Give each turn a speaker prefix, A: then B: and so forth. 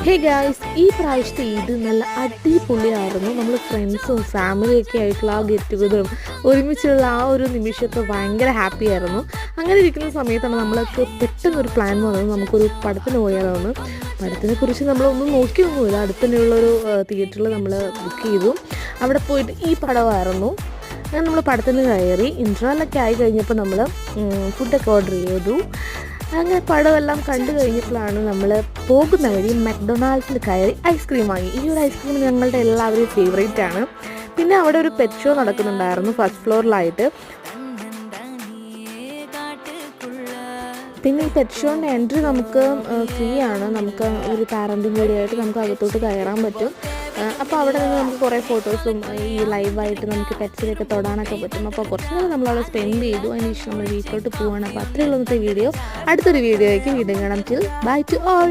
A: Hey guys, ഈ പ്രാവശ്യത്തെ ഈദ് നല്ല അടിപൊളിയായിരുന്നു. നമ്മൾ ഫ്രണ്ട്സും ഫാമിലിയൊക്കെ ആയിട്ടുള്ള ആ ഗെറ്റ് ടുഗദറും ഒരുമിച്ചുള്ള ആ ഒരു നിമിഷമൊക്കെ ഭയങ്കര ഹാപ്പി ആയിരുന്നു. അങ്ങനെ ഇരിക്കുന്ന സമയത്താണ് നമ്മൾക്ക് പെട്ടെന്നൊരു പ്ലാൻ വന്നത്, നമുക്കൊരു പടത്തിന് പോയാലോന്ന്. പടത്തിനെ കുറിച്ച് നമ്മളൊന്നും നോക്കിയൊന്നുമില്ല. അടുത്തന്നെയുള്ളൊരു തിയേറ്ററിൽ നമ്മൾ ബുക്ക് ചെയ്തു. അവിടെ പോയിട്ട് ഈ പടമായിരുന്നു. അങ്ങനെ നമ്മൾ പടത്തിന് കയറി. ഇൻട്രോലൊക്കെ ആയി കഴിഞ്ഞപ്പോൾ നമ്മൾ ഫുഡൊക്കെ ഓർഡർ ചെയ്തു. അങ്ങനെ പടമെല്ലാം കണ്ടു കഴിഞ്ഞപ്പോഴാണ് നമ്മൾ പോകുന്ന വഴി മക്ഡൊണാൾഡ്സിൽ കയറി ഐസ്ക്രീം വാങ്ങി. ഈ ഒരു ഐസ്ക്രീം ഞങ്ങളുടെ എല്ലാവരുടെയും ഫേവറേറ്റ് ആണ്. പിന്നെ അവിടെ ഒരു പെറ്റ് ഷോ നടക്കുന്നുണ്ടായിരുന്നു ഫസ്റ്റ് ഫ്ലോറിലായിട്ട്. പിന്നെ ഈ പെറ്റ് ഷോൻ്റെ എൻട്രി നമുക്ക് ഫ്രീ ആണ്. നമുക്ക് ഒരു പാരൻറ്റും കൂടിയായിട്ട് നമുക്ക് അകത്തോട്ട് കയറാൻ പറ്റും. അപ്പോൾ അവിടെ നിന്ന് നമുക്ക് കുറേ ഫോട്ടോസും ഈ ലൈവായിട്ട് നമുക്ക് പെറ്റ്സിലൊക്കെ തൊടാനൊക്കെ പറ്റും. അപ്പോൾ കുറച്ച് നേരം നമ്മളവിടെ സ്പെൻഡ് ചെയ്തു. അതിന് ശേഷം നമ്മൾ വീട്ടിലോട്ട് പോവുകയാണ്. അപ്പോൾ അത്രയുള്ള ഇന്നത്തെ വീഡിയോ. അടുത്തൊരു വീഡിയോയ്ക്ക് വീണ്ടും കാണാം. Bye to all.